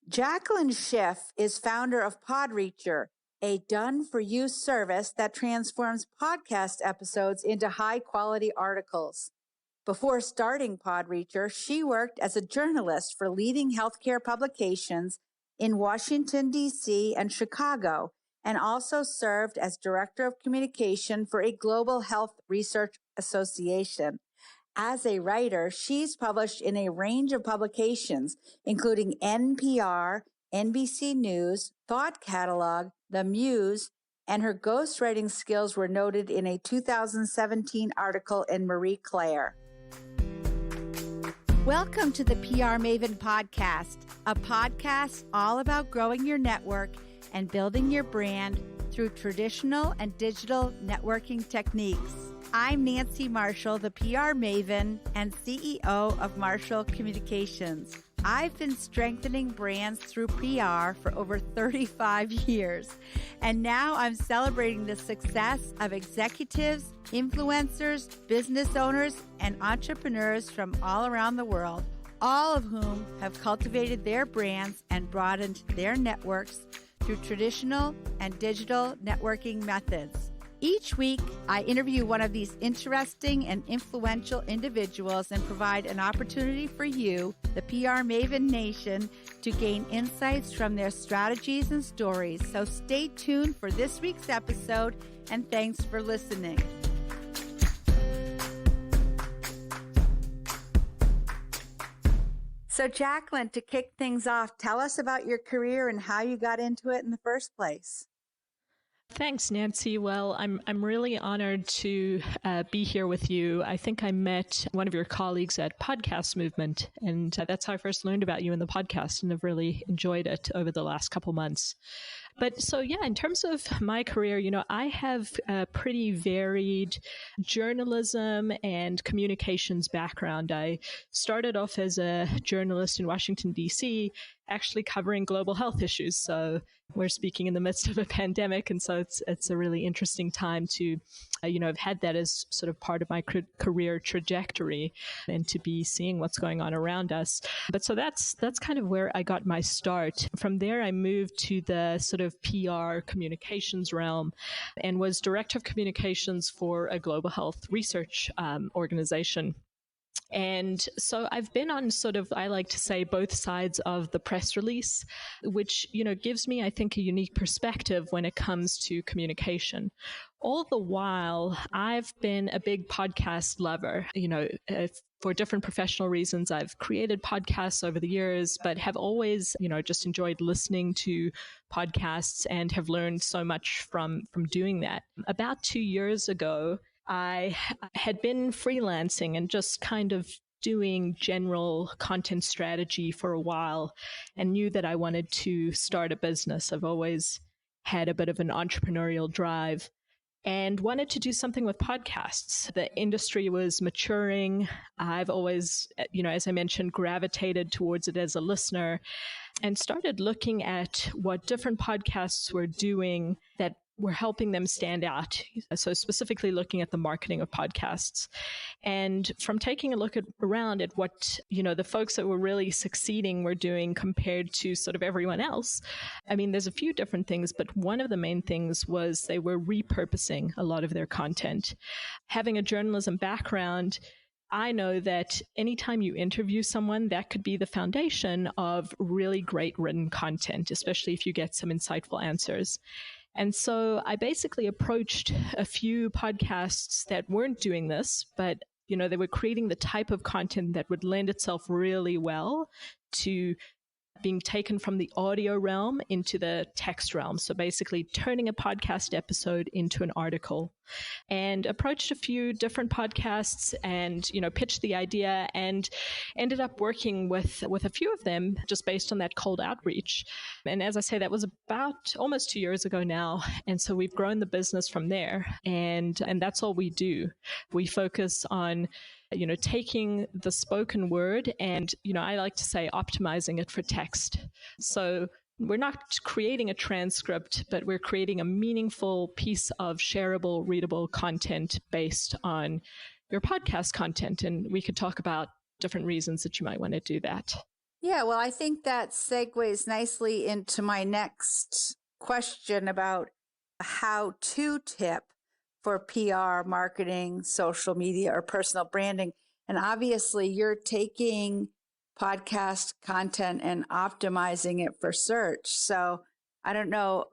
Jaclyn Schiff is founder of PodReacher, a done-for-you service that transforms podcast episodes into high-quality articles. Before starting PodReacher, she worked as a journalist for leading healthcare publications in Washington, D.C. and Chicago, and also served as director of communication for a global health research association. As a writer, she's published in a range of publications, including NPR, NBC News, Thought Catalog, the Muse, and her ghostwriting skills were noted in a 2017 article in Marie Claire. Welcome to the PR Maven Podcast, a podcast all about growing your network and building your brand through traditional and digital networking techniques. I'm Nancy Marshall, the PR Maven and CEO of Marshall Communications. I've been strengthening brands through PR for over 35 years, and now I'm celebrating the success of executives, influencers, business owners, and entrepreneurs from all around the world, all of whom have cultivated their brands and broadened their networks through traditional and digital networking methods. Each week, I interview one of these interesting and influential individuals and provide an opportunity for you, the PR Maven Nation, to gain insights from their strategies and stories. So stay tuned for this week's episode, and thanks for listening. So Jaclyn, to kick things off, tell us about your career and how you got into it in the first place. Thanks, Nancy. Well, I'm really honored to be here with you. I think I met one of your colleagues at Podcast Movement, and that's how I first learned about you in the podcast, and have really enjoyed it over the last couple months. But so, yeah, in terms of my career, I have a pretty varied journalism and communications background. I started off as a journalist in Washington, D.C., actually covering global health issues. So we're speaking in the midst of a pandemic. And so it's a really interesting time to, have had that as sort of part of my career trajectory and to be seeing what's going on around us. But so that's kind of where I got my start. From there, I moved to the sort of PR communications realm and was director of communications for a global health research organization. And so I've been on sort of, I like to say, both sides of the press release, which, gives me, I think, a unique perspective when it comes to communication. All the while, I've been a big podcast lover, for different professional reasons. I've created podcasts over the years, but have always, just enjoyed listening to podcasts and have learned so much from doing that. About 2 years ago, I had been freelancing and just kind of doing general content strategy for a while and knew that I wanted to start a business. I've always had a bit of an entrepreneurial drive and wanted to do something with podcasts. The industry was maturing. I've always, as I mentioned, gravitated towards it as a listener and started looking at what different podcasts were doing that were helping them stand out. So specifically looking at the marketing of podcasts. And from taking a look around at what, the folks that were really succeeding were doing compared to sort of everyone else. I mean, there's a few different things, but one of the main things was they were repurposing a lot of their content. Having a journalism background, I know that anytime you interview someone, that could be the foundation of really great written content, especially if you get some insightful answers. And so I basically approached a few podcasts that weren't doing this, but, they were creating the type of content that would lend itself really well to being taken from the audio realm into the text realm. So basically turning a podcast episode into an article, and approached a few different podcasts and, pitched the idea and ended up working with a few of them just based on that cold outreach. And as I say, that was about almost 2 years ago now. And so we've grown the business from there. And that's all we do. We focus on taking the spoken word and, I like to say optimizing it for text. So we're not creating a transcript, but we're creating a meaningful piece of shareable, readable content based on your podcast content. And we could talk about different reasons that you might want to do that. Yeah, well, I think that segues nicely into my next question about a how-to tip for PR, marketing, social media, or personal branding. And obviously, you're taking podcast content and optimizing it for search. So I don't know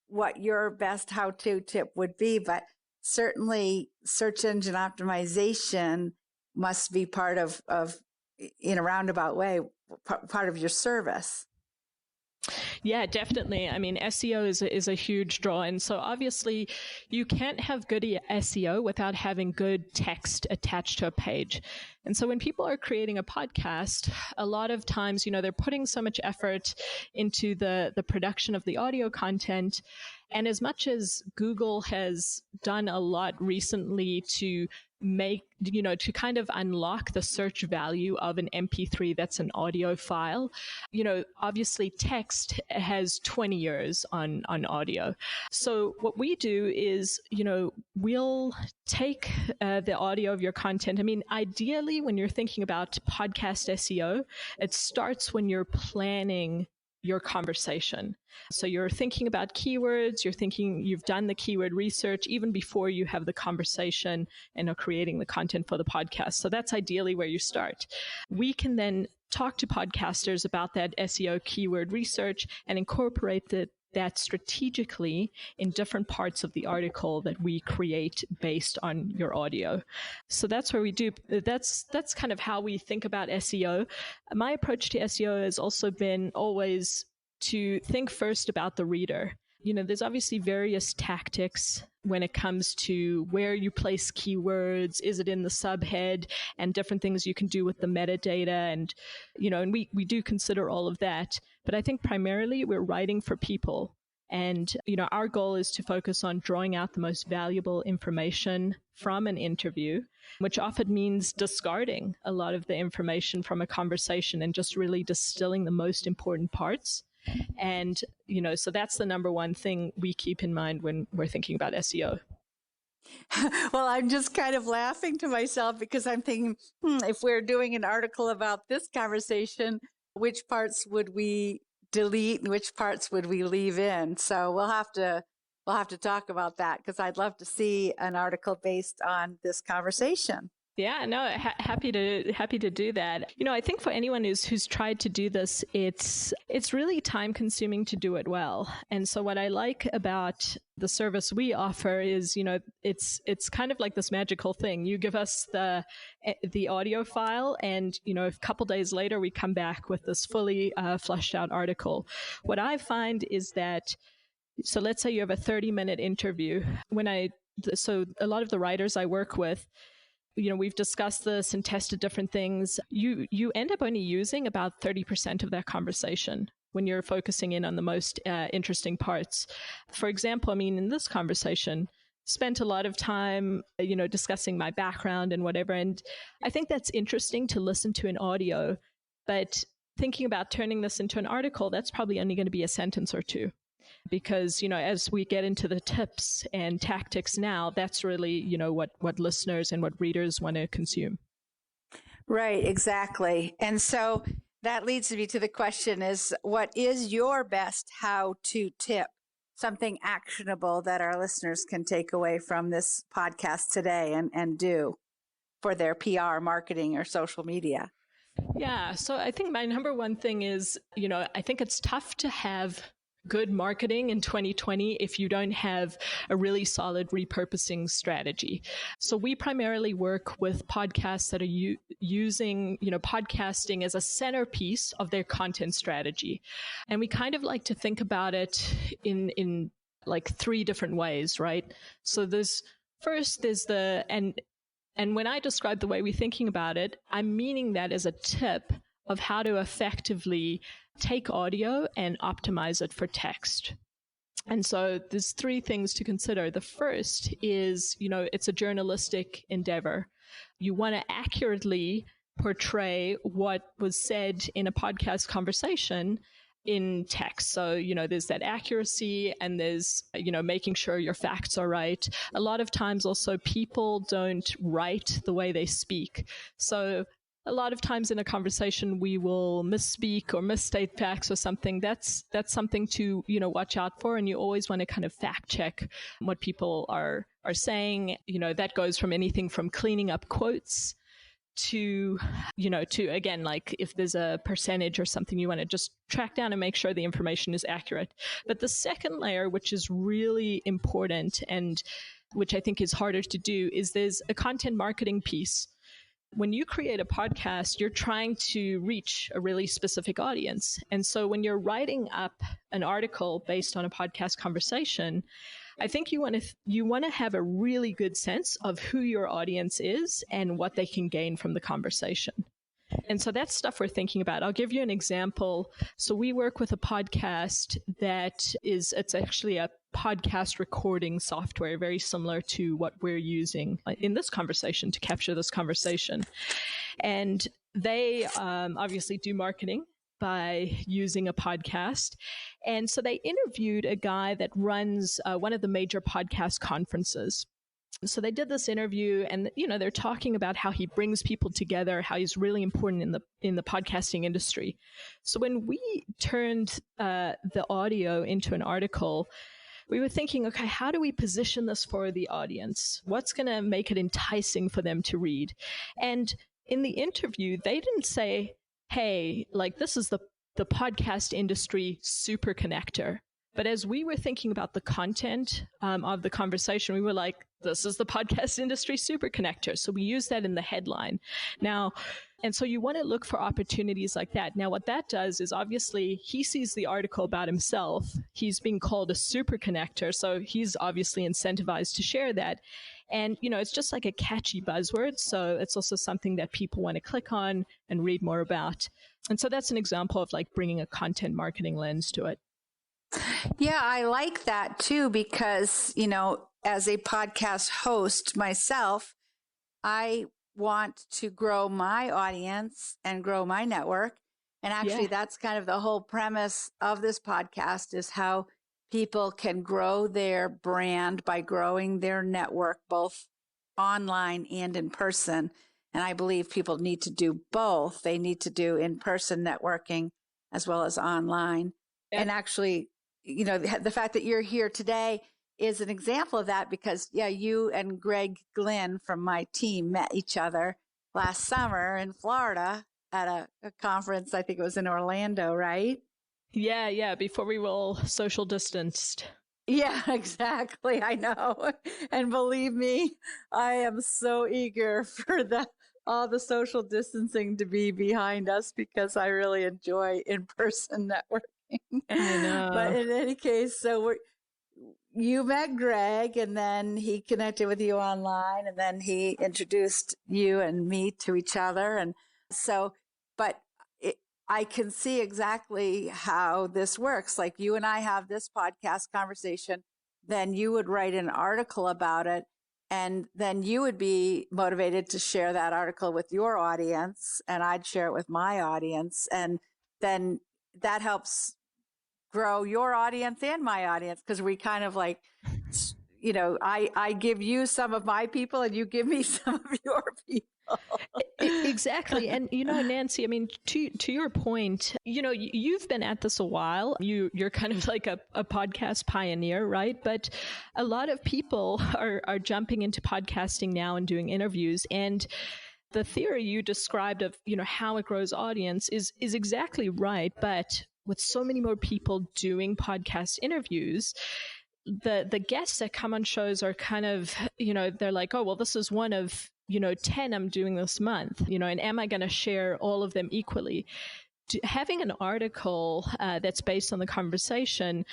what your best how-to tip would be, but certainly search engine optimization must be part of in a roundabout way, part of your service. Yeah, definitely. I mean, SEO is a huge draw. And so obviously you can't have good SEO without having good text attached to a page. And so when people are creating a podcast, a lot of times, they're putting so much effort into the production of the audio content. And as much as Google has done a lot recently to make, to kind of unlock the search value of an MP3 that's an audio file, obviously text has 20 years on audio. So what we do is, we'll take the audio of your content. I mean, ideally, when you're thinking about podcast SEO, it starts when you're planning your conversation. So you're thinking about keywords, you've done the keyword research even before you have the conversation and are creating the content for the podcast. So that's ideally where you start. We can then talk to podcasters about that SEO keyword research and incorporate that strategically in different parts of the article that we create based on your audio. So that's where we do, that's kind of how we think about SEO. My approach to SEO has also been always to think first about the reader. There's obviously various tactics when it comes to where you place keywords. Is it in the subhead, and different things you can do with the metadata, and we do consider all of that. But I think primarily we're writing for people. And, our goal is to focus on drawing out the most valuable information from an interview, which often means discarding a lot of the information from a conversation and just really distilling the most important parts. And, so that's the number one thing we keep in mind when we're thinking about SEO. Well, I'm just kind of laughing to myself because I'm thinking, if we're doing an article about this conversation, which parts would we delete and which parts would we leave in? So we'll have to talk about that, because I'd love to see an article based on this conversation. Yeah, no, happy to do that. I think for anyone who's tried to do this, it's really time consuming to do it well. And so what I like about the service we offer is, it's kind of like this magical thing. You give us the audio file, and, a couple days later we come back with this fully fleshed out article. What I find is that, so let's say you have a 30-minute interview. So a lot of the writers I work with, we've discussed this and tested different things. You end up only using about 30% of that conversation when you're focusing in on the most interesting parts. For example, in this conversation, spent a lot of time, discussing my background and whatever. And I think that's interesting to listen to in audio, but thinking about turning this into an article, that's probably only going to be a sentence or two. Because, as we get into the tips and tactics now, that's really, what listeners and what readers want to consume. Right, exactly. And so that leads me to the question is, what is your best how-to tip? Something actionable that our listeners can take away from this podcast today and do for their PR, marketing, or social media? Yeah, so I think my number one thing is, I think it's tough to have good marketing in 2020 if you don't have a really solid repurposing strategy. So we primarily work with podcasts that are using, podcasting as a centerpiece of their content strategy. And we kind of like to think about it in like three different ways, right? So there's and when I describe the way we're thinking about it, I'm meaning that as a tip of how to effectively take audio and optimize it for text. And so there's three things to consider. The first is, it's a journalistic endeavor. You want to accurately portray what was said in a podcast conversation in text. So, there's that accuracy, and there's, making sure your facts are right. A lot of times also people don't write the way they speak. So a lot of times in a conversation we will misspeak or misstate facts or something. That's something to, watch out for. And you always want to kind of fact check what people are saying. That goes from anything from cleaning up quotes to again, like if there's a percentage or something, you want to just track down and make sure the information is accurate. But the second layer, which is really important and which I think is harder to do, is there's a content marketing piece. When you create a podcast, you're trying to reach a really specific audience. And so when you're writing up an article based on a podcast conversation, I think you want to have a really good sense of who your audience is and what they can gain from the conversation. And so that's stuff we're thinking about. I'll give you an example. So we work with a podcast it's actually a podcast recording software, very similar to what we're using in this conversation to capture this conversation. And they obviously do marketing by using a podcast. And so they interviewed a guy that runs one of the major podcast conferences. So they did this interview and, they're talking about how he brings people together, how he's really important in the podcasting industry. So when we turned the audio into an article, we were thinking, okay, how do we position this for the audience? What's going to make it enticing for them to read? And in the interview, they didn't say, hey, like this is the podcast industry super connector. But as we were thinking about the content of the conversation, we were like, this is the podcast industry super connector. So we use that in the headline. Now, and so you want to look for opportunities like that. Now, what that does is obviously he sees the article about himself. He's being called a super connector. So he's obviously incentivized to share that. And, it's just like a catchy buzzword. So it's also something that people want to click on and read more about. And so that's an example of like bringing a content marketing lens to it. Yeah, I like that too, because, as a podcast host myself, I want to grow my audience and grow my network. And actually, that's kind of the whole premise of this podcast, is how people can grow their brand by growing their network, both online and in person. And I believe people need to do both. They need to do in-person networking as well as online. Yeah. And actually, the fact that you're here today is an example of that, because, you and Greg Glynn from my team met each other last summer in Florida at a conference. I think it was in Orlando, right? Yeah. Before we were all social distanced. Yeah, exactly. I know. And believe me, I am so eager for all the social distancing to be behind us, because I really enjoy in-person networking. I know. But in any case, so you met Greg, and then he connected with you online, and then he introduced you and me to each other. And so, but I can see exactly how this works. Like, you and I have this podcast conversation, then you would write an article about it, and then you would be motivated to share that article with your audience, and I'd share it with my audience. And then that helps grow your audience and my audience, because we kind of like, I give you some of my people and you give me some of your people. Exactly. And, Nancy, I mean, to your point, you've been at this a while. You're kind of like a podcast pioneer, right? But a lot of people are jumping into podcasting now and doing interviews. And the theory you described of, how it grows audience is exactly right. But with so many more people doing podcast interviews, the guests that come on shows are kind of, they're like, oh, well, this is one of, 10 I'm doing this month, and am I going to share all of them equally? Having an article that's based on the conversation,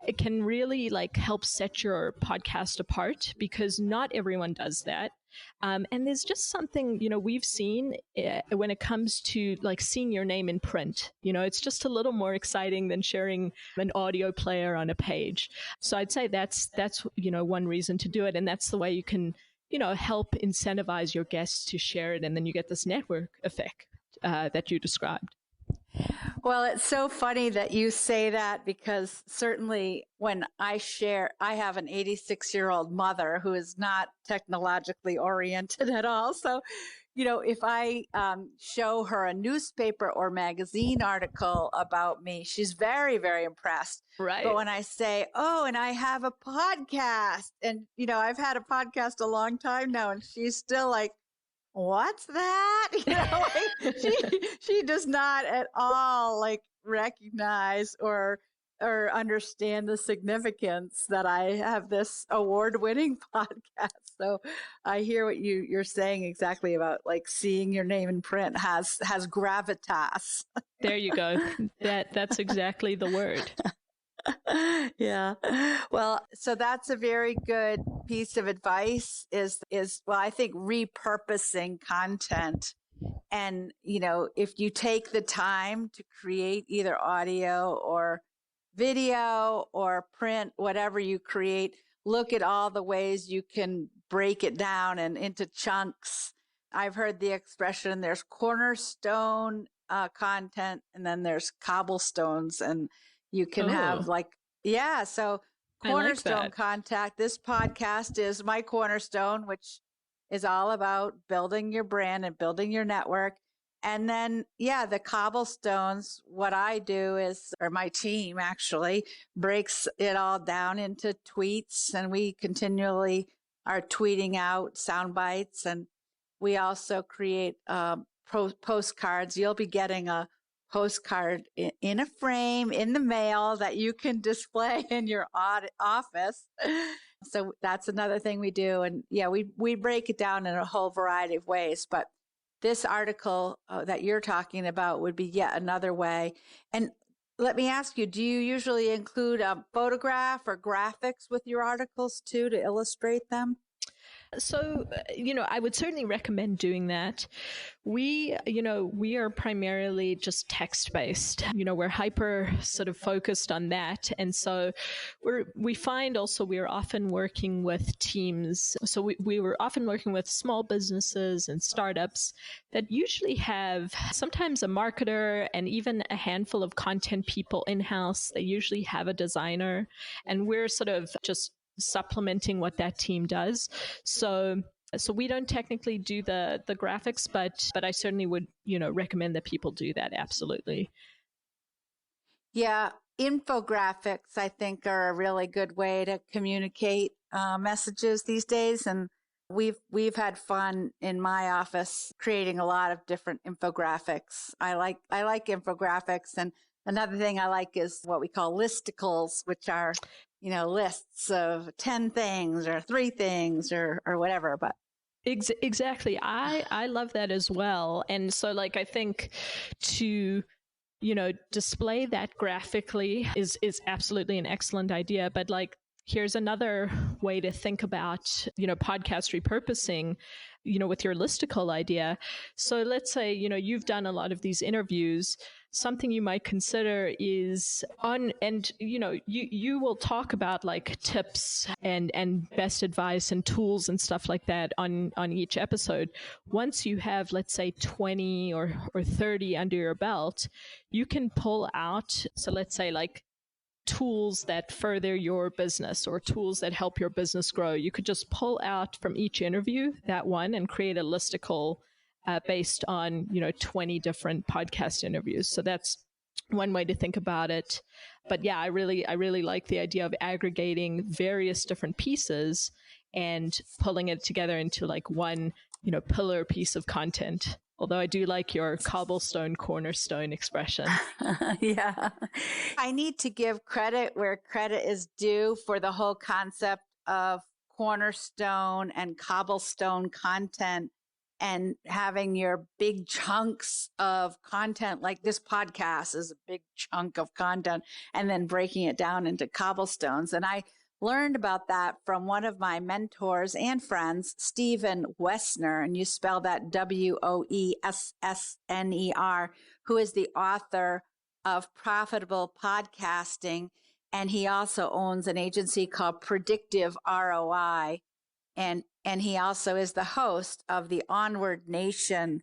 it can really help set your podcast apart, because not everyone does that. And there's just something, we've seen when it comes to seeing your name in print, it's just a little more exciting than sharing an audio player on a page. So I'd say that's, one reason to do it. And that's the way you can, help incentivize your guests to share it. And then you get this network effect that you described. Well, it's so funny that you say that, because certainly when I have an 86-year-old mother who is not technologically oriented at all. So, if I show her a newspaper or magazine article about me, she's very, very impressed. Right. But when I say, oh, and I have a podcast, and, I've had a podcast a long time now, and she's still like, what's that? She does not at all recognize or understand the significance that I have this award-winning podcast. So I hear what you're saying exactly about seeing your name in print has gravitas. There you go. That's exactly the word. Yeah. Well, so that's a very good piece of advice is I think repurposing content. And, if you take the time to create either audio or video or print, whatever you create, look at all the ways you can break it down and into chunks. I've heard the expression, there's cornerstone content, and then there's cobblestones, and you can have so cornerstone content. This podcast is my cornerstone, which is all about building your brand and building your network. And then, the cobblestones, what I do is, or my team actually breaks it all down into tweets, and we continually are tweeting out sound bites. And we also create postcards. You'll be getting a postcard in a frame in the mail that you can display in your office. So that's another thing we do. And we break it down in a whole variety of ways. But this article that you're talking about would be yet another way. And let me ask you, do you usually include a photograph or graphics with your articles too to illustrate them? So, I would certainly recommend doing that. We are primarily just text-based. We're hyper sort of focused on that. And so we find also we're often working with teams. So we were often working with small businesses and startups that usually have sometimes a marketer and even a handful of content people in-house. They usually have a designer, and we're sort of just supplementing what that team does. So we don't technically do the graphics, but I certainly would, recommend that people do that. Absolutely. Yeah. Infographics, I think, are a really good way to communicate messages these days. And we've had fun in my office creating a lot of different infographics. I like infographics. And another thing I like is what we call listicles, which are lists of 10 things or 3 things or whatever. But exactly. I love that as well. And so I think to, display that graphically is absolutely an excellent idea. But here's another way to think about, podcast repurposing, with your listicle idea. So let's say, you've done a lot of these interviews. Something you might consider is you will talk about tips and best advice and tools and stuff like that on each episode. Once you have, let's say, 20 or 30 under your belt, you can pull out. So let's say tools that further your business or tools that help your business grow. You could just pull out from each interview that one and create a listicle based on 20 different podcast interviews. So that's one way to think about it. But yeah, I really like the idea of aggregating various different pieces and pulling it together into one pillar piece of content. Although I do like your cobblestone cornerstone expression. Yeah. I need to give credit where credit is due for the whole concept of cornerstone and cobblestone content and having your big chunks of content, like this podcast is a big chunk of content, and then breaking it down into cobblestones. And I learned about that from one of my mentors and friends, Stephen Wessner, and you spell that Woessner, who is the author of Profitable Podcasting. And he also owns an agency called Predictive ROI. And he also is the host of the Onward Nation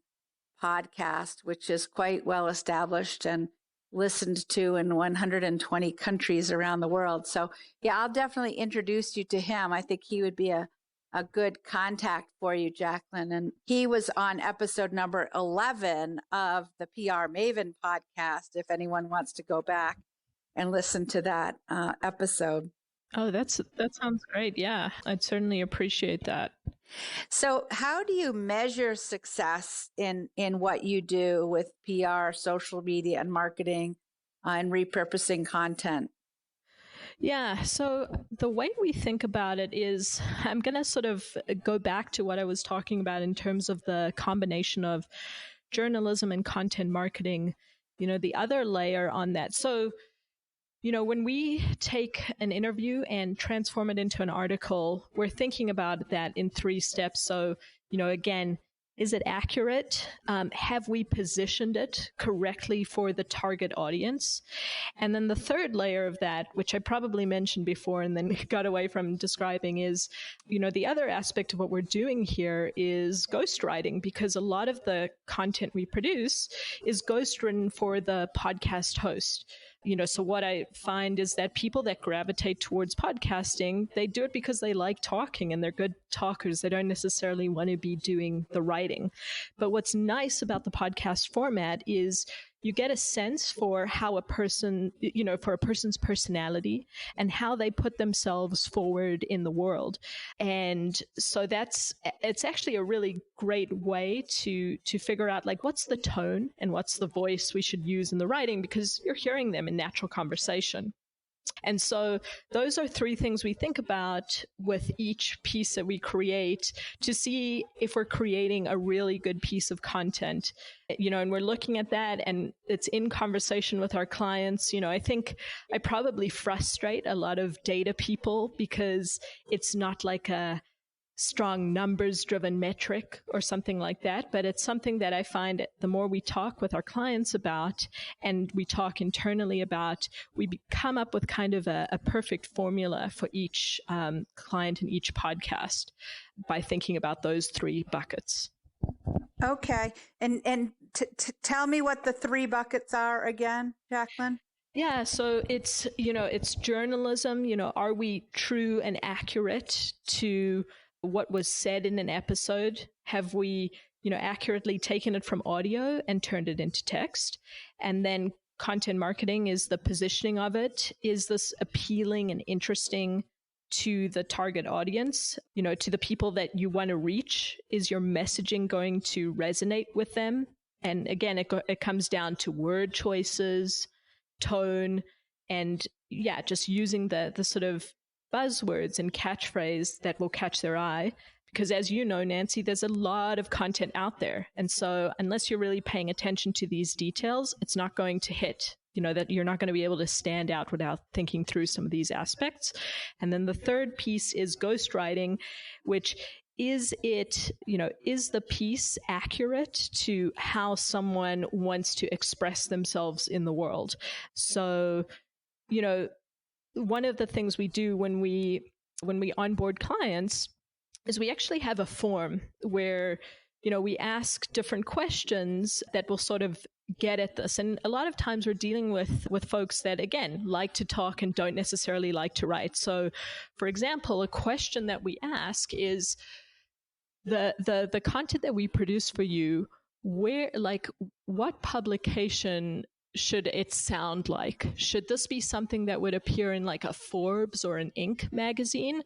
podcast, which is quite well established and listened to in 120 countries around the world. So yeah, I'll definitely introduce you to him. I think he would be a a good contact for you, Jaclyn. And he was on episode number 11 of the PR Maven podcast, if anyone wants to go back and listen to that episode. Oh, that sounds great. Yeah, I'd certainly appreciate that. So how do you measure success in what you do with PR, social media, and marketing and repurposing content? Yeah, so the way we think about it is, I'm going to sort of go back to what I was talking about in terms of the combination of journalism and content marketing, the other layer on that. So, when we take an interview and transform it into an article, we're thinking about that in 3 steps. So, again, is it accurate? Have we positioned it correctly for the target audience? And then the third layer of that, which I probably mentioned before and then got away from describing, is, the other aspect of what we're doing here is ghostwriting, because a lot of the content we produce is ghostwritten for the podcast host. So what I find is that people that gravitate towards podcasting, they do it because they like talking and they're good talkers. They don't necessarily want to be doing the writing. But what's nice about the podcast format is you get a sense for how a person, for a person's personality and how they put themselves forward in the world. And so it's actually a really great way to figure out, like, what's the tone and what's the voice we should use in the writing, because you're hearing them in natural conversation. And so those are 3 things we think about with each piece that we create to see if we're creating a really good piece of content, and we're looking at that and it's in conversation with our clients. I think I probably frustrate a lot of data people because it's not like a strong numbers driven metric or something like that. But it's something that I find the more we talk with our clients about and we talk internally about, we come up with kind of a perfect formula for each client and each podcast by thinking about those 3 buckets. Okay. And tell me what the 3 buckets are again, Jaclyn. Yeah, so it's journalism. Are we true and accurate to what was said in an episode? Have we, accurately taken it from audio and turned it into text? And then content marketing is the positioning of it. Is this appealing and interesting to the target audience, to the people that you want to reach? Is your messaging going to resonate with them? And again, it comes down to word choices, tone, and just using the sort of buzzwords and catchphrase that will catch their eye. Because as you know, Nancy, there's a lot of content out there. And so unless you're really paying attention to these details, it's not going to hit, that you're not going to be able to stand out without thinking through some of these aspects. And then the third piece is ghostwriting, which is the piece accurate to how someone wants to express themselves in the world? So, one of the things we do when we onboard clients is we actually have a form where, we ask different questions that will sort of get at this. And a lot of times we're dealing with folks that, again, like to talk and don't necessarily like to write. So, for example, a question that we ask is the content that we produce for you, what publication should it sound like? Should this be something that would appear in like a Forbes or an Inc. magazine?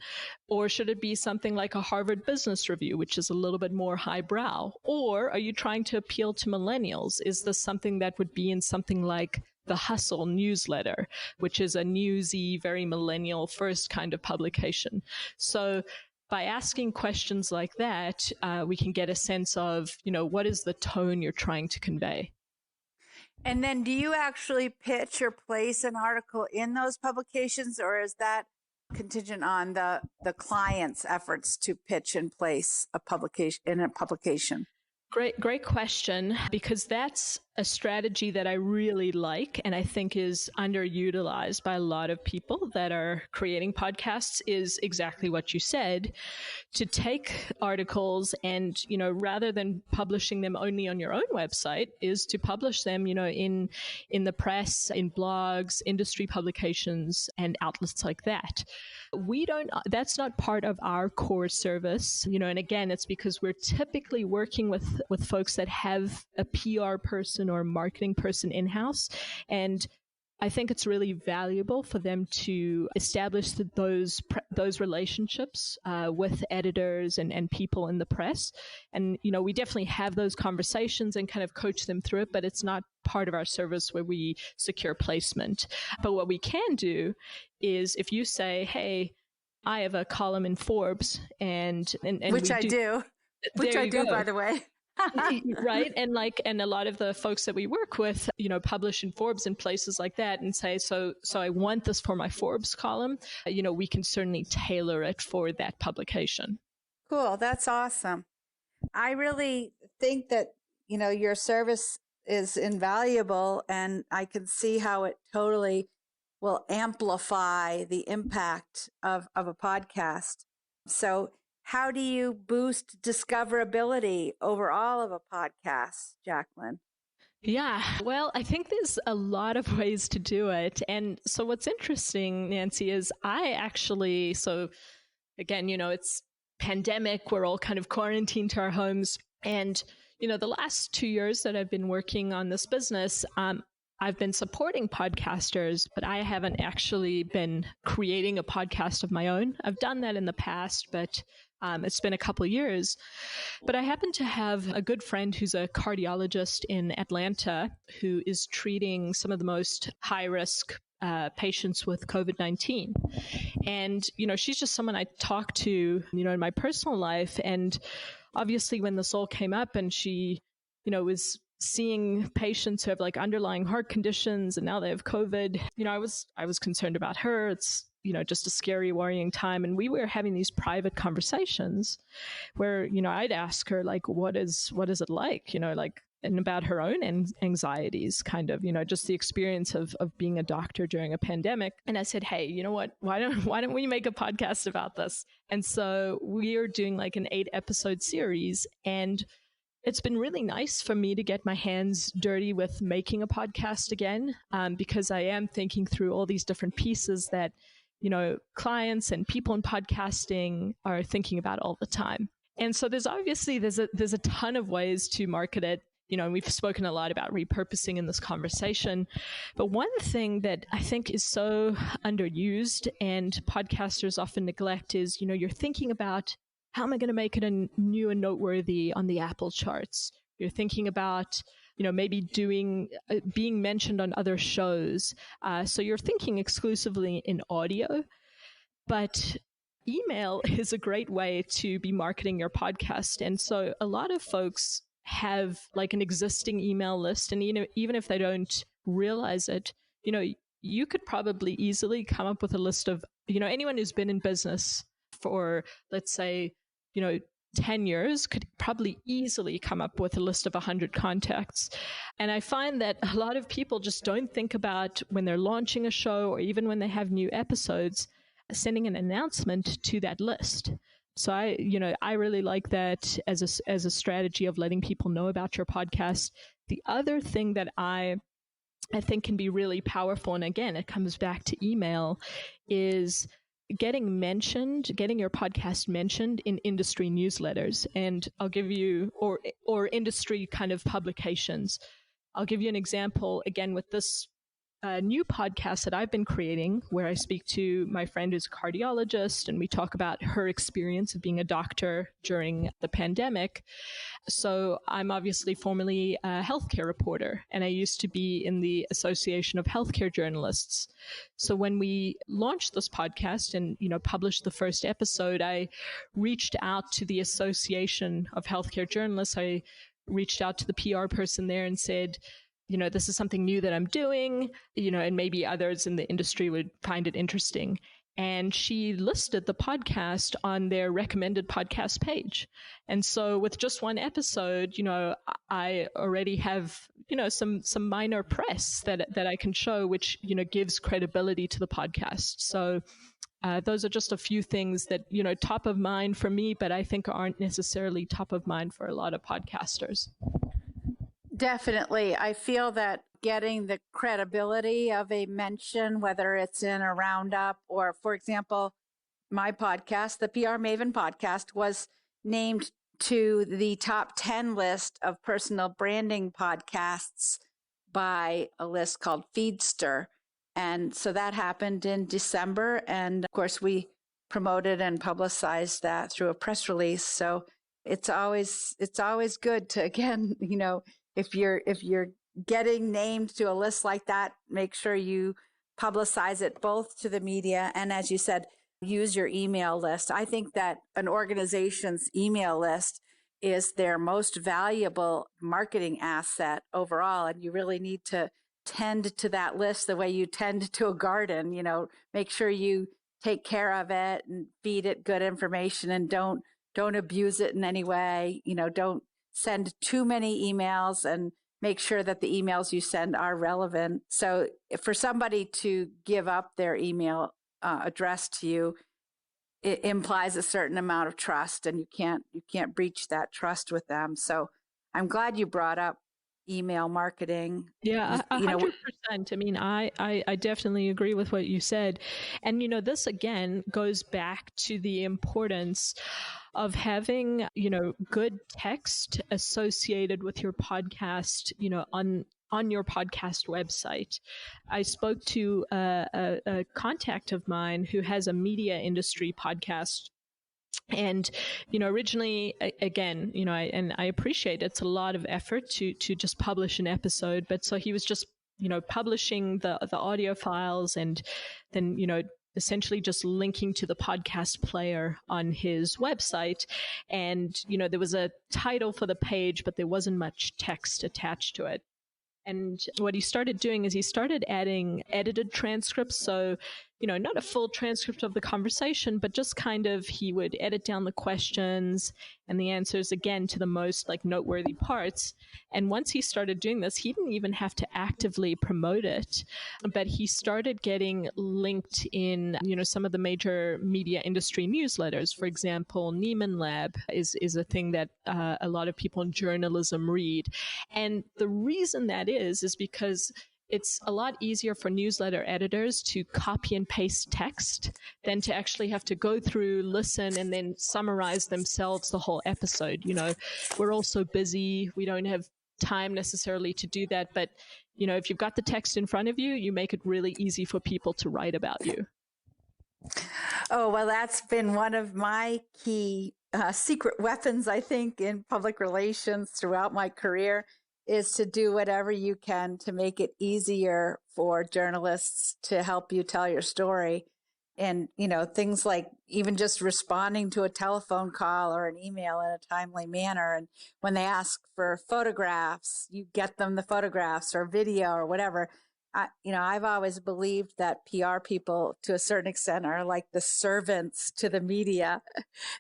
Or should it be something like a Harvard Business Review, which is a little bit more highbrow? Or are you trying to appeal to millennials? Is this something that would be in something like the Hustle newsletter, which is a newsy, very millennial first kind of publication? So by asking questions like that, we can get a sense of, what is the tone you're trying to convey? And then do you actually pitch or place an article in those publications, or is that contingent on the client's efforts to pitch and place a publication in a publication? Great question, because that's a strategy that I really like and I think is underutilized by a lot of people that are creating podcasts is exactly what you said, to take articles and, rather than publishing them only on your own website, is to publish them, in the press, in blogs, industry publications, and outlets like that. That's not part of our core service, and again, it's because we're typically working with folks that have a PR person or a marketing person in-house. And I think it's really valuable for them to establish those relationships with editors and people in the press. And, we definitely have those conversations and kind of coach them through it, but it's not part of our service where we secure placement. But what we can do is if you say, hey, I have a column in Forbes and which I do, by the way. Right. And a lot of the folks that we work with, publish in Forbes and places like that and say, so I want this for my Forbes column. We can certainly tailor it for that publication. Cool. That's awesome. I really think that, your service is invaluable, and I can see how it totally will amplify the impact of a podcast. So how do you boost discoverability overall of a podcast, Jaclyn? Yeah, well, I think there's a lot of ways to do it. And so what's interesting, Nancy, is so again, it's pandemic, we're all kind of quarantined to our homes. And, the last 2 years that I've been working on this business, I've been supporting podcasters, but I haven't actually been creating a podcast of my own. I've done that in the past, but it's been a couple of years. But I happen to have a good friend who's a cardiologist in Atlanta who is treating some of the most high-risk patients with COVID-19. And, she's just someone I talk to, in my personal life. And obviously when this all came up and she, was seeing patients who have like underlying heart conditions and now they have COVID, I was concerned about her. It's, just a scary, worrying time. And we were having these private conversations where, I'd ask her like, what is it like, and about her own anxieties, kind of, just the experience of being a doctor during a pandemic. And I said, hey, you know what, why don't we make a podcast about this? And so we are doing like an 8-episode series, and it's been really nice for me to get my hands dirty with making a podcast again, because I am thinking through all these different pieces that, clients and people in podcasting are thinking about all the time. And so there's a ton of ways to market it. And we've spoken a lot about repurposing in this conversation. But one thing that I think is so underused and podcasters often neglect is, you're thinking about, how am I going to make it new and noteworthy on the Apple charts? You're thinking about, maybe being mentioned on other shows. So you're thinking exclusively in audio, but email is a great way to be marketing your podcast. And so a lot of folks have like an existing email list. And, even if they don't realize it, you could probably easily come up with a list of, anyone who's been in business for, let's say, 10 years could probably easily come up with a list of 100 contacts. And I find that a lot of people just don't think about when they're launching a show or even when they have new episodes, sending an announcement to that list. So I really like that as a strategy of letting people know about your podcast. The other thing that I think can be really powerful, and again, it comes back to email, is getting your podcast mentioned in industry newsletters. And I'll give you, or industry kind of publications. I'll give you an example again with this new podcast that I've been creating, where I speak to my friend who's a cardiologist and we talk about her experience of being a doctor during the pandemic. So I'm obviously formerly a healthcare reporter, and I used to be in the Association of Healthcare Journalists. So when we launched this podcast and, published the first episode, I reached out to the Association of Healthcare Journalists. I reached out to the PR person there and said, this is something new that I'm doing, and maybe others in the industry would find it interesting. And she listed the podcast on their recommended podcast page. And so with just one episode, I already have, some minor press that I can show, which, gives credibility to the podcast. So those are just a few things that, top of mind for me, but I think aren't necessarily top of mind for a lot of podcasters. Definitely. I feel that getting the credibility of a mention, whether it's in a roundup or, for example, my podcast, the PR Maven podcast, was named to the top 10 list of personal branding podcasts by a list called Feedster. And so that happened in December. And of course, we promoted and publicized that through a press release. So it's always good to, again, if you're getting named to a list like that, make sure you publicize it both to the media and, as you said, use your email list. I think that an organization's email list is their most valuable marketing asset overall. And you really need to tend to that list the way you tend to a garden. Make sure you take care of it and feed it good information, and don't abuse it in any way. Don't send too many emails, and make sure that the emails you send are relevant. So for somebody to give up their email address to you, it implies a certain amount of trust, and you can't breach that trust with them. So I'm glad you brought up email marketing. Yeah, 100%. I mean, I definitely agree with what you said. And, this again goes back to the importance of having, good text associated with your podcast, on your podcast website. I spoke to a contact of mine who has a media industry podcast. And, originally, again, I appreciate it's a lot of effort to just publish an episode. But so he was just, publishing the audio files, and then, essentially just linking to the podcast player on his website. And, there was a title for the page, but there wasn't much text attached to it. And what he started doing is he started adding edited transcripts. So, not a full transcript of the conversation, but just kind of, he would edit down the questions and the answers again to the most noteworthy parts. And once he started doing this, he didn't even have to actively promote it, but he started getting linked in, some of the major media industry newsletters. For example, Neiman Lab is a thing that a lot of people in journalism read. And the reason that is because it's a lot easier for newsletter editors to copy and paste text than to actually have to go through, listen, and then summarize themselves the whole episode. We're all so busy. We don't have time necessarily to do that. But, if you've got the text in front of you, you make it really easy for people to write about you. Oh, well, that's been one of my key secret weapons, I think, in public relations throughout my career, is to do whatever you can to make it easier for journalists to help you tell your story. And, things like even just responding to a telephone call or an email in a timely manner. And when they ask for photographs, you get them the photographs or video or whatever. I've always believed that PR people, to a certain extent, are like the servants to the media.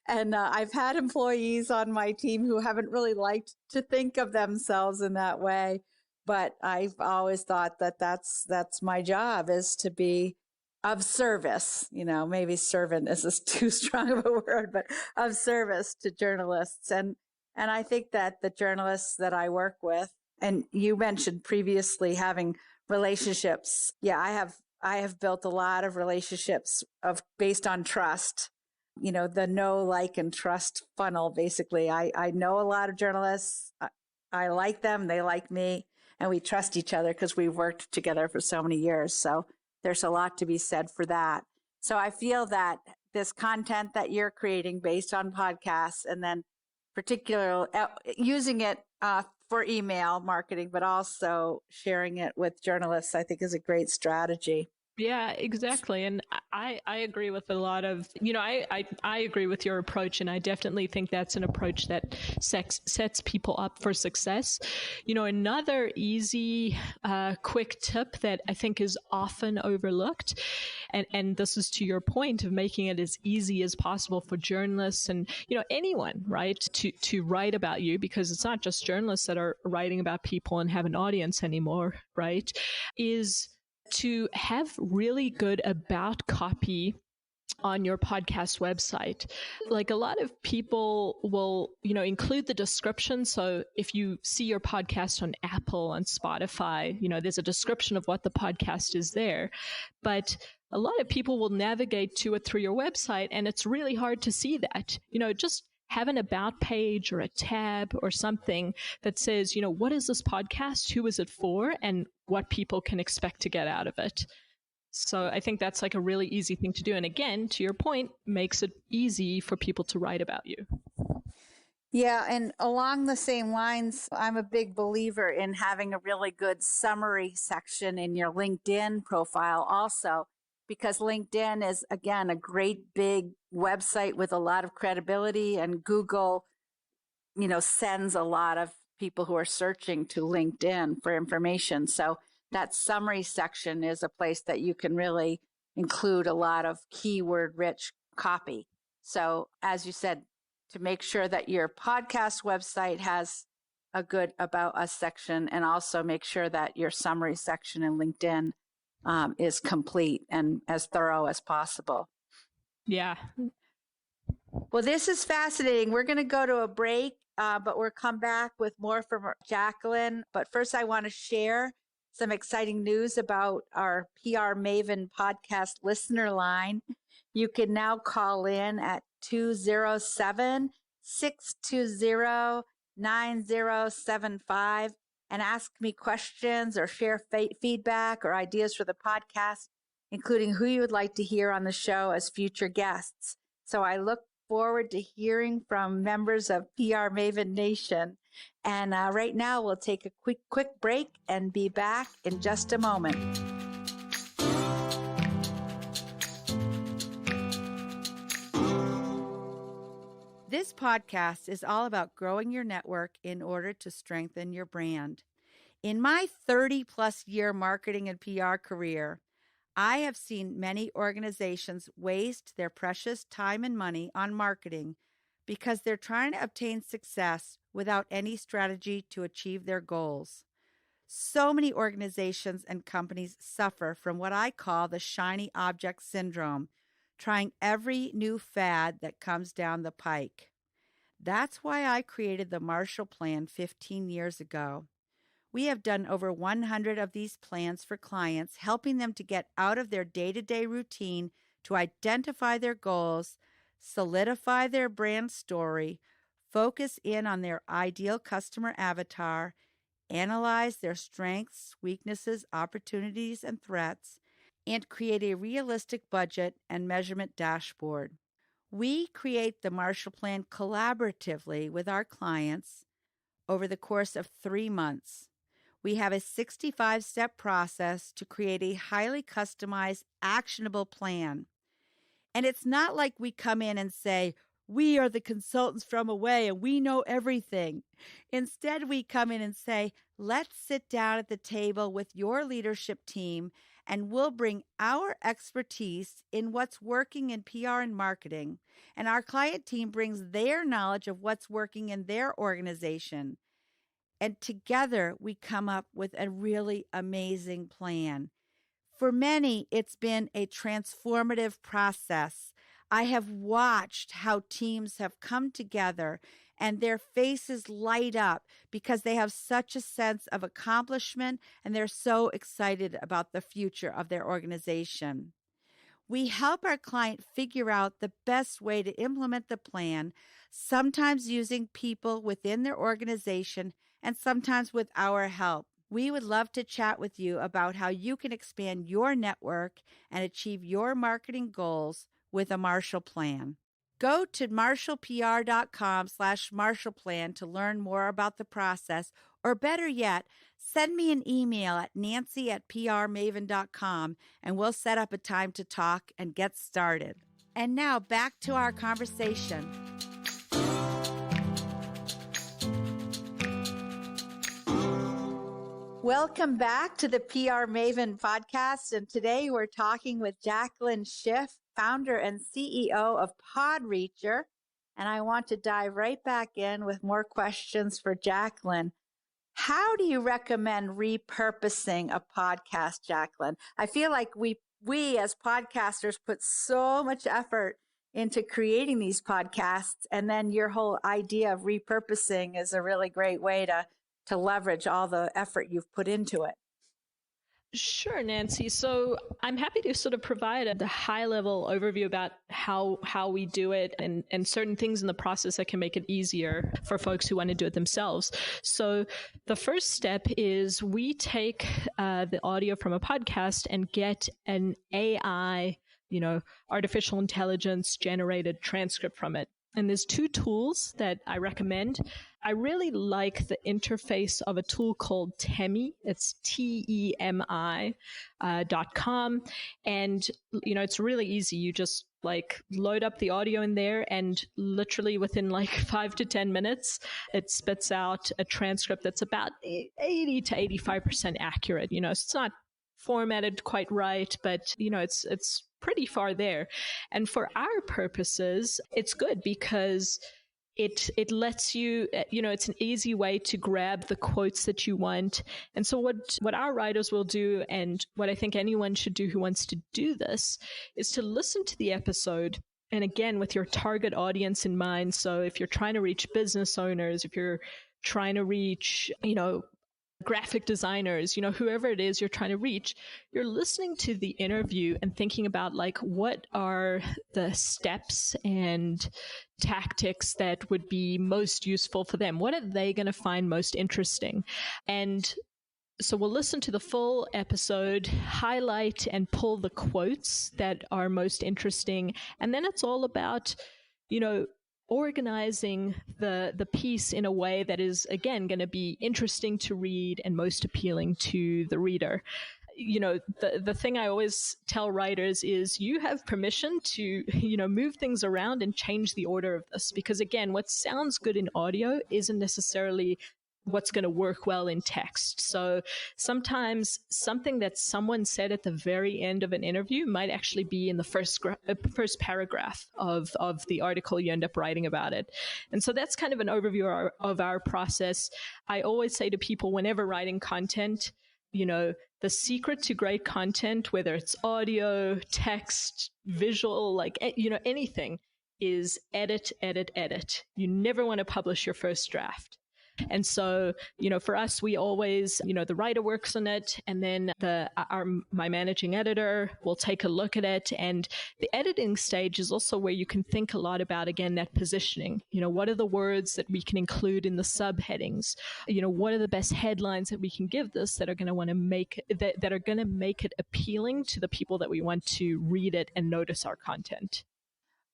And I've had employees on my team who haven't really liked to think of themselves in that way. But I've always thought that that's my job, is to be of service. Maybe servant is too strong of a word, but of service to journalists. And I think that the journalists that I work with, and you mentioned previously having relationships. Yeah, I have built a lot of relationships based on trust. The know, like, and trust funnel. Basically, I know a lot of journalists. I like them. They like me, and we trust each other because we've worked together for so many years. So there's a lot to be said for that. So I feel that this content that you're creating based on podcasts, and then particularly using it for email marketing, but also sharing it with journalists, I think is a great strategy. Yeah, exactly. And I agree with a lot of, I agree with your approach, and I definitely think that's an approach that sets people up for success. Another easy, quick tip that I think is often overlooked, and this is to your point of making it as easy as possible for journalists and, anyone, right, to write about you, because it's not just journalists that are writing about people and have an audience anymore, right, is to have really good about copy on your podcast website. Like, a lot of people will, include the description. So if you see your podcast on Apple, on Spotify, there's a description of what the podcast is there. But a lot of people will navigate to it through your website, and it's really hard to see that. Just have an about page or a tab or something that says, what is this podcast? Who is it for? And what people can expect to get out of it. So I think that's like a really easy thing to do. And again, to your point, makes it easy for people to write about you. Yeah, and along the same lines, I'm a big believer in having a really good summary section in your LinkedIn profile also, because LinkedIn is, again, a great big website with a lot of credibility, and Google, sends a lot of people who are searching to LinkedIn for information. So that summary section is a place that you can really include a lot of keyword-rich copy. So as you said, to make sure that your podcast website has a good About Us section, and also make sure that your summary section in LinkedIn is complete and as thorough as possible. Yeah. Well, this is fascinating. We're going to go to a break, but we'll come back with more from Jaclyn. But first, I want to share some exciting news about our PR Maven podcast listener line. You can now call in at 207-620-9075 and ask me questions or share feedback or ideas for the podcast, including who you would like to hear on the show as future guests. So I look forward to hearing from members of PR Maven Nation. And right now, we'll take a quick break and be back in just a moment. This podcast is all about growing your network in order to strengthen your brand. In my 30-plus year marketing and PR career, I have seen many organizations waste their precious time and money on marketing because they're trying to obtain success without any strategy to achieve their goals. So many organizations and companies suffer from what I call the shiny object syndrome, trying every new fad that comes down the pike. That's why I created the Marshall Plan 15 years ago. We have done over 100 of these plans for clients, helping them to get out of their day-to-day routine to identify their goals, solidify their brand story, focus in on their ideal customer avatar, analyze their strengths, weaknesses, opportunities, and threats, and create a realistic budget and measurement dashboard. We create the Marshall Plan collaboratively with our clients over the course of 3 months. We have a 65-step process to create a highly customized, actionable plan. And it's not like we come in and say, we are the consultants from away and we know everything. Instead, we come in and say, let's sit down at the table with your leadership team and we'll bring our expertise in what's working in PR and marketing. And our client team brings their knowledge of what's working in their organization. And together, we come up with a really amazing plan. For many, it's been a transformative process. I have watched how teams have come together and their faces light up because they have such a sense of accomplishment and they're so excited about the future of their organization. We help our client figure out the best way to implement the plan, sometimes using people within their organization and sometimes with our help. We would love to chat with you about how you can expand your network and achieve your marketing goals with a Marshall Plan. Go to marshallpr.com/Marshall Plan to learn more about the process, Or better yet, send me an email at nancy@prmaven.com and we'll set up a time to talk and get started. And now back to our conversation. Welcome back to the PR Maven podcast. And today we're talking with Jaclyn Schiff, founder and CEO of PodReacher. And I want to dive right back in with more questions for Jaclyn. How do you recommend repurposing a podcast, Jaclyn? I feel like we as podcasters put so much effort into creating these podcasts, and then your whole idea of repurposing is a really great way to leverage all the effort you've put into it. Sure, Nancy. So I'm happy to sort of provide the high-level overview about how we do it and certain things in the process that can make it easier for folks who want to do it themselves. So the first step is we take the audio from a podcast and get an AI, artificial intelligence generated transcript from it. And there's two tools that I recommend. I really like the interface of a tool called Temi. It's TEMI.com. And, it's really easy. You just load up the audio in there and literally within 5 to 10 minutes, it spits out a transcript that's about 80 to 85% accurate. It's not formatted quite right, but, it's pretty far there. And for our purposes, it's good because it lets you, it's an easy way to grab the quotes that you want. And so what our writers will do, and what I think anyone should do who wants to do this, is to listen to the episode. And again, with your target audience in mind. So if you're trying to reach business owners, if you're trying to reach, graphic designers, whoever it is you're trying to reach, you're listening to the interview and thinking about what are the steps and tactics that would be most useful for them? What are they going to find most interesting? And so we'll listen to the full episode, highlight and pull the quotes that are most interesting. And then it's all about, organizing the piece in a way that is, again, going to be interesting to read and most appealing to the reader. The thing I always tell writers is you have permission to, move things around and change the order of this. Because again, what sounds good in audio isn't necessarily what's going to work well in text. So sometimes something that someone said at the very end of an interview might actually be in the first paragraph of the article you end up writing about it. And so that's kind of an overview of our process. I always say to people, whenever writing content, the secret to great content, whether it's audio, text, visual, anything, is edit, edit, edit. You never want to publish your first draft. And so, for us, we always, the writer works on it, and then my managing editor will take a look at it. And the editing stage is also where you can think a lot about, again, that positioning. What are the words that we can include in the subheadings? What are the best headlines that we can give this that are going to want to make that are going to make it appealing to the people that we want to read it and notice our content?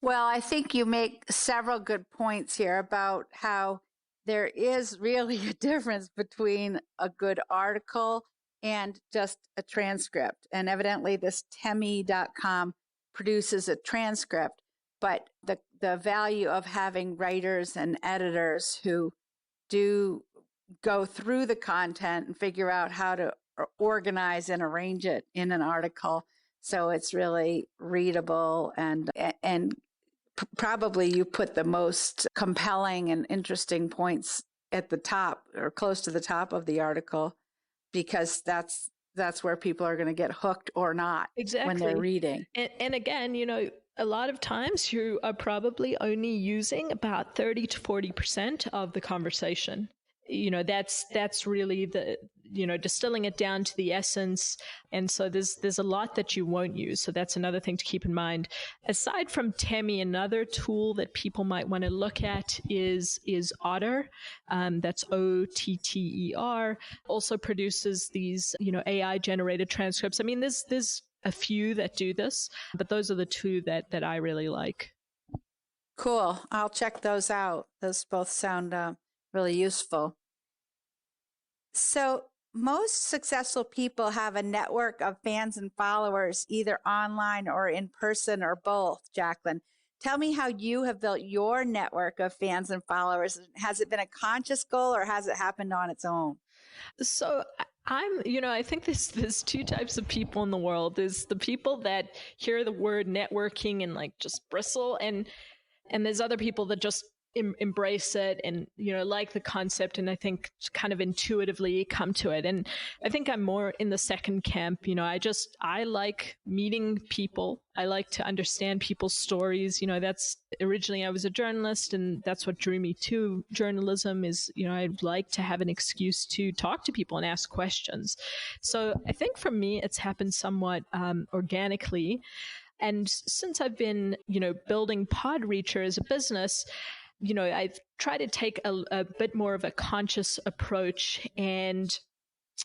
Well, I think you make several good points here about how there is really a difference between a good article and just a transcript. And evidently this Temi.com produces a transcript, but the value of having writers and editors who do go through the content and figure out how to organize and arrange it in an article so it's really readable and probably you put the most compelling and interesting points at the top or close to the top of the article, because that's where people are going to get hooked or not. Exactly. When they're reading. And again, a lot of times you are probably only using about 30 to 40% of the conversation. That's really the, distilling it down to the essence. And so there's a lot that you won't use. So that's another thing to keep in mind. Aside from Temi, another tool that people might want to look at is Otter. That's OTTER. Also produces these, AI generated transcripts. I mean, there's a few that do this, but those are the two that I really like. Cool. I'll check those out. Those both sound really useful. So most successful people have a network of fans and followers, either online or in person or both, Jaclyn. Tell me how you have built your network of fans and followers. Has it been a conscious goal or has it happened on its own? So I think there's two types of people in the world. There's the people that hear the word networking and like just bristle, and there's other people that just embrace it and, like the concept, and I think kind of intuitively come to it. And I think I'm more in the second camp. I like meeting people. I like to understand people's stories. That's originally I was a journalist, and that's what drew me to journalism is, I'd like to have an excuse to talk to people and ask questions. So I think for me, it's happened somewhat organically. And since I've been, building PodReacher as a business, I've tried to take a bit more of a conscious approach. And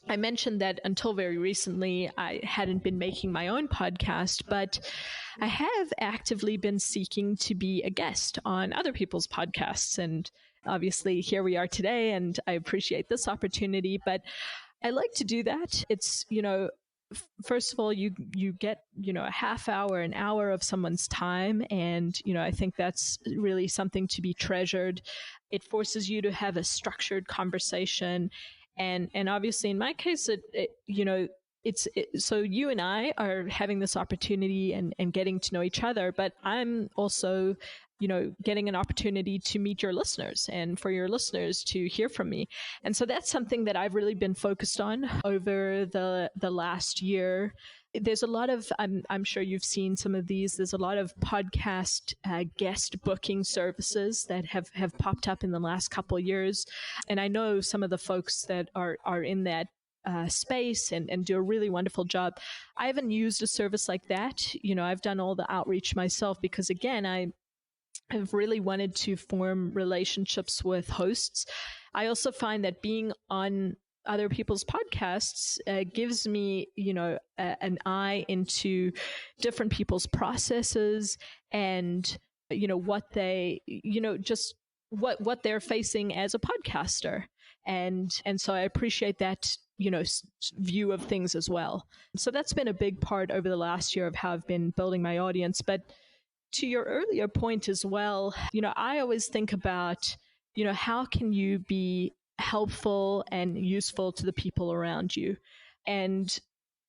I mentioned that until very recently, I hadn't been making my own podcast, but I have actively been seeking to be a guest on other people's podcasts. And obviously, here we are today, and I appreciate this opportunity, but I like to do that. It's, first of all, you get, a half hour, an hour of someone's time. And, I think that's really something to be treasured. It forces you to have a structured conversation. And obviously in my case, so you and I are having this opportunity and getting to know each other, but I'm also, getting an opportunity to meet your listeners and for your listeners to hear from me. And so that's something that I've really been focused on over the last year. There's a lot of, I'm sure you've seen some of these, there's a lot of podcast guest booking services that have popped up in the last couple of years. And I know some of the folks that are in that space and do a really wonderful job. I haven't used a service like that. I've done all the outreach myself because, again, I've really wanted to form relationships with hosts. I also find that being on other people's podcasts gives me, an eye into different people's processes and, what they, just what they're facing as a podcaster. And so I appreciate that, view of things as well. So that's been a big part over the last year of how I've been building my audience. But to your earlier point as well, I always think about, how can you be helpful and useful to the people around you? And,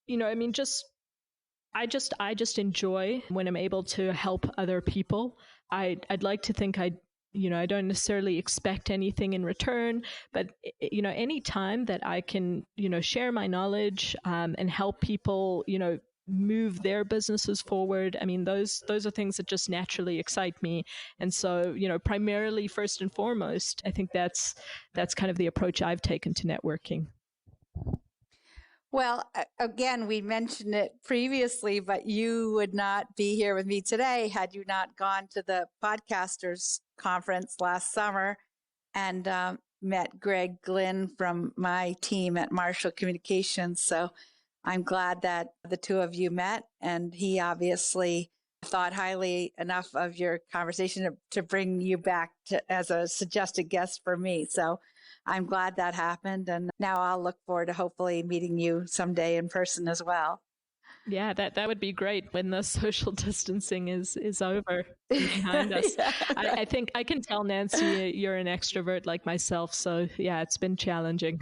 I just enjoy when I'm able to help other people. I'd like to think I don't necessarily expect anything in return, but, any time that I can, share my knowledge and help people, move their businesses forward. I mean, those are things that just naturally excite me. And so, primarily, first and foremost, I think that's kind of the approach I've taken to networking. Well, again, we mentioned it previously, but you would not be here with me today had you not gone to the Podcasters Conference last summer and met Greg Glynn from my team at Marshall Communications. So I'm glad that the two of you met, and he obviously thought highly enough of your conversation to bring you back as a suggested guest for me. So I'm glad that happened. And now I'll look forward to hopefully meeting you someday in person as well. Yeah, that would be great when the social distancing is over behind us. Yeah. I think I can tell, Nancy, you're an extrovert like myself. So yeah, it's been challenging.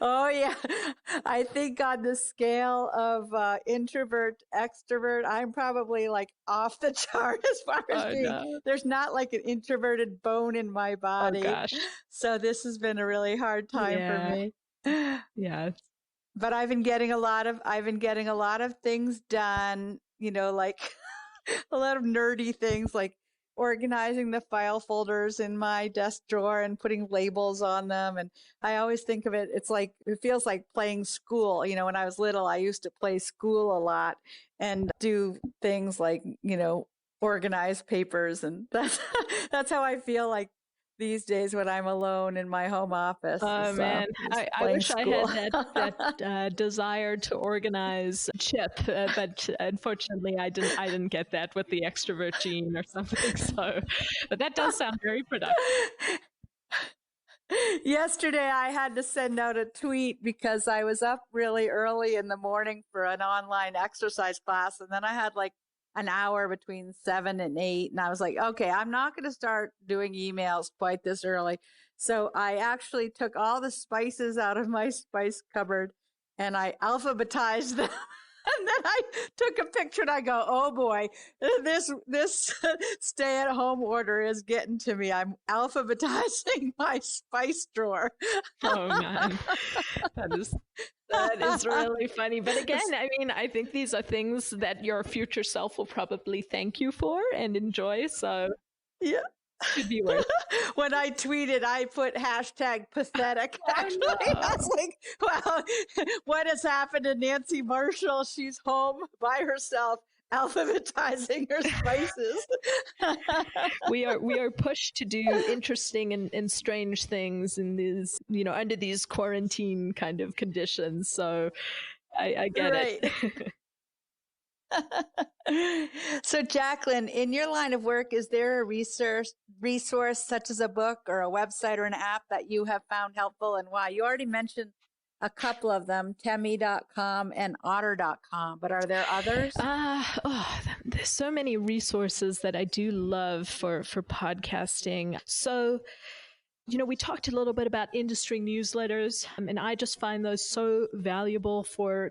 Oh, yeah. I think on the scale of introvert, extrovert, I'm probably like off the chart as far as there's not like an introverted bone in my body. Oh, gosh. So this has been a really hard time for me. Yeah. But I've been getting a lot of things done, like a lot of nerdy things like organizing the file folders in my desk drawer and putting labels on them. And I always think of it, it feels like playing school. When I was little, I used to play school a lot and do things like, organize papers. And that's how I feel like these days when I'm alone in my home office. Oh, man. I wish school. I had that desire to organize Chip, but unfortunately I didn't get that with the extrovert gene or something. So, but that does sound very productive. Yesterday, I had to send out a tweet because I was up really early in the morning for an online exercise class. And then I had like an hour between 7 and 8. And I was like, okay, I'm not going to start doing emails quite this early. So I actually took all the spices out of my spice cupboard and I alphabetized them. And then I took a picture and I go, oh boy, this stay-at-home order is getting to me. I'm alphabetizing my spice drawer. Oh man, that is really funny. But again, I mean, I think these are things that your future self will probably thank you for and enjoy. So yeah. Could be worse. When I tweeted, I put hashtag pathetic. Actually, no. I was like, well, what has happened to Nancy Marshall? She's home by herself, alphabetizing her spices. we are pushed to do interesting and strange things in these, under these quarantine kind of conditions. So I get it. So, Jaclyn, in your line of work, is there a resource such as a book or a website or an app that you have found helpful and why? You already mentioned a couple of them, Temi.com and Otter.com, but are there others? There's so many resources that I do love for podcasting. So, we talked a little bit about industry newsletters, and I just find those so valuable for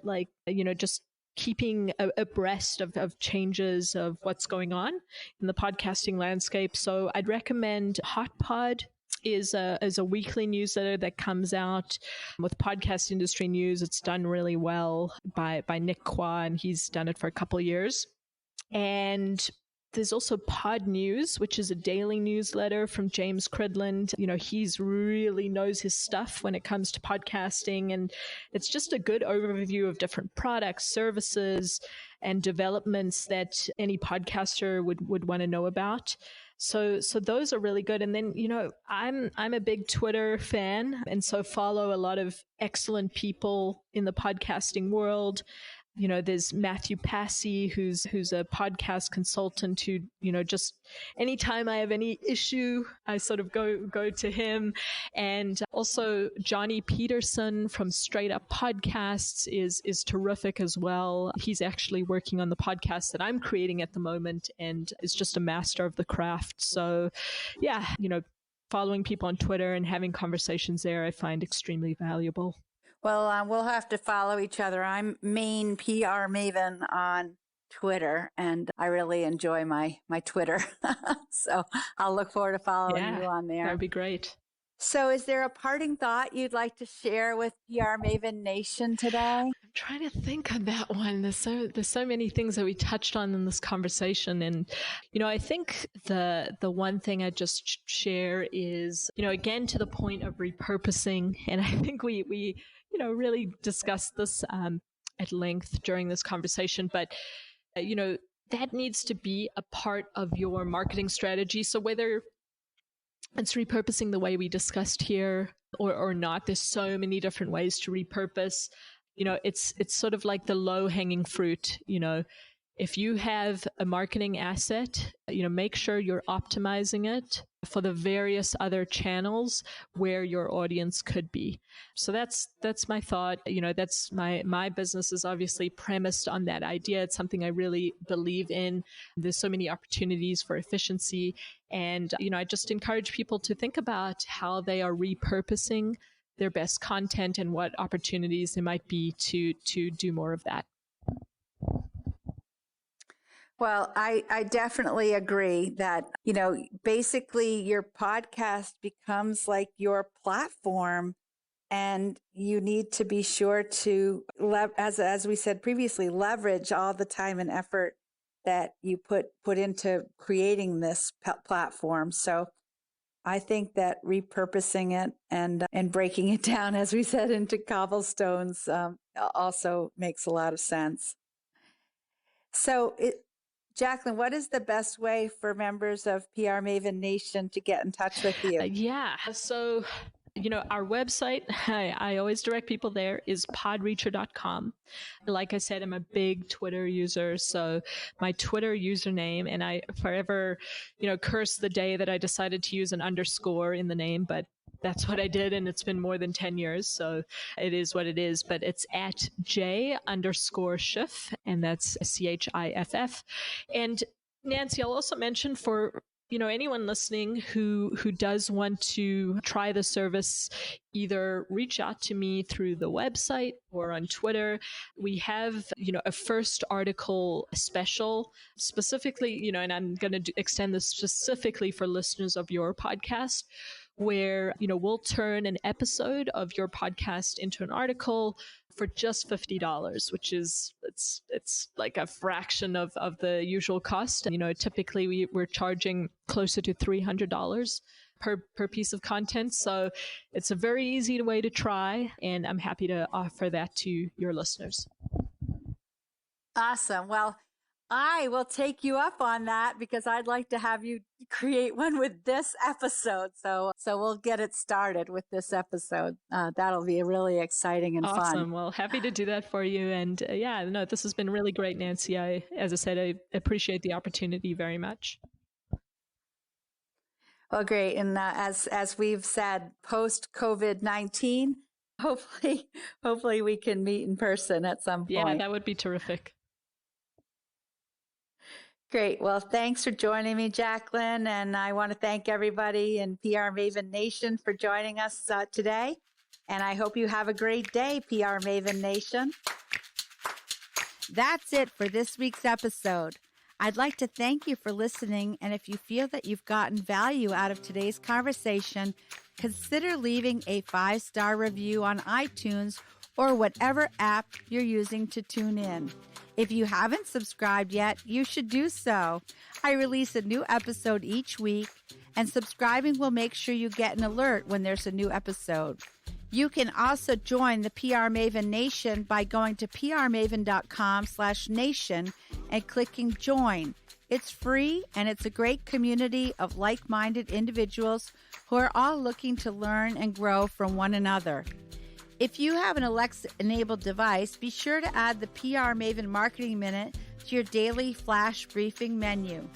just keeping abreast of changes of what's going on in the podcasting landscape. So I'd recommend HotPod is a weekly newsletter that comes out with podcast industry news. It's done really well by Nick Kwa, and he's done it for a couple of years. And there's also Pod News, which is a daily newsletter from James Cridland. He's really knows his stuff when it comes to podcasting, and it's just a good overview of different products, services, and developments that any podcaster would want to know about. So those are really good. And then, I'm a big Twitter fan, and so follow a lot of excellent people in the podcasting world. There's Matthew Passy, who's a podcast consultant who, just anytime I have any issue, I sort of go to him. And also Johnny Peterson from Straight Up Podcasts is terrific as well. He's actually working on the podcast that I'm creating at the moment and is just a master of the craft. So yeah, following people on Twitter and having conversations there, I find extremely valuable. Well, we'll have to follow each other. I'm main PR Maven on Twitter, and I really enjoy my Twitter. So I'll look forward to following you on there. That would be great. So is there a parting thought you'd like to share with PR Maven Nation today? I'm trying to think of that one. There's so many things that we touched on in this conversation. And, I think the one thing I just share is, again, to the point of repurposing. And I think we really discussed this at length during this conversation, but, that needs to be a part of your marketing strategy. So whether it's repurposing the way we discussed here or not, there's so many different ways to repurpose. It's sort of like the low hanging fruit. If you have a marketing asset, make sure you're optimizing it for the various other channels where your audience could be. So that's my thought. That's my business is obviously premised on that idea. It's something I really believe in. There's so many opportunities for efficiency. And, I just encourage people to think about how they are repurposing their best content and what opportunities there might be to do more of that. Well, I definitely agree that, basically your podcast becomes like your platform, and you need to be sure to, as we said previously, leverage all the time and effort that you put into creating this platform. So I think that repurposing it and breaking it down, as we said, into cobblestones also makes a lot of sense. So Jaclyn, what is the best way for members of PR Maven Nation to get in touch with you? So, our website, I always direct people there, is podreacher.com. Like I said, I'm a big Twitter user. So my Twitter username, and I forever, curse the day that I decided to use an underscore in the name, but that's what I did. And it's been more than 10 years. So it is what it is, but it's at J_Schiff, and that's CHIFF. And Nancy, I'll also mention for anyone listening who does want to try the service, either reach out to me through the website or on Twitter. We have, a first article special specifically, and I'm going to extend this specifically for listeners of your podcast, where, we'll turn an episode of your podcast into an article for just $50, which is, it's like a fraction of the usual cost. Typically we're charging closer to $300 per piece of content. So it's a very easy way to try, and I'm happy to offer that to your listeners. Awesome. Well, I will take you up on that because I'd like to have you create one with this episode. So we'll get it started with this episode. That'll be really exciting and fun. Awesome. Well, happy to do that for you. And this has been really great, Nancy. As I said, I appreciate the opportunity very much. Well, great. And as we've said, post COVID-19, hopefully we can meet in person at some point. Yeah, that would be terrific. Great. Well, thanks for joining me, Jaclyn. And I want to thank everybody in PR Maven Nation for joining us today. And I hope you have a great day, PR Maven Nation. That's it for this week's episode. I'd like to thank you for listening. And if you feel that you've gotten value out of today's conversation, consider leaving a 5-star review on iTunes or whatever app you're using to tune in. If you haven't subscribed yet, you should do so. I release a new episode each week, and subscribing will make sure you get an alert when there's a new episode. You can also join the PR Maven Nation by going to prmaven.com/nation and clicking join. It's free, and it's a great community of like-minded individuals who are all looking to learn and grow from one another. If you have an Alexa-enabled device, be sure to add the PR Maven Marketing Minute to your daily flash briefing menu.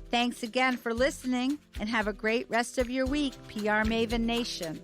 Thanks again for listening, and have a great rest of your week, PR Maven Nation.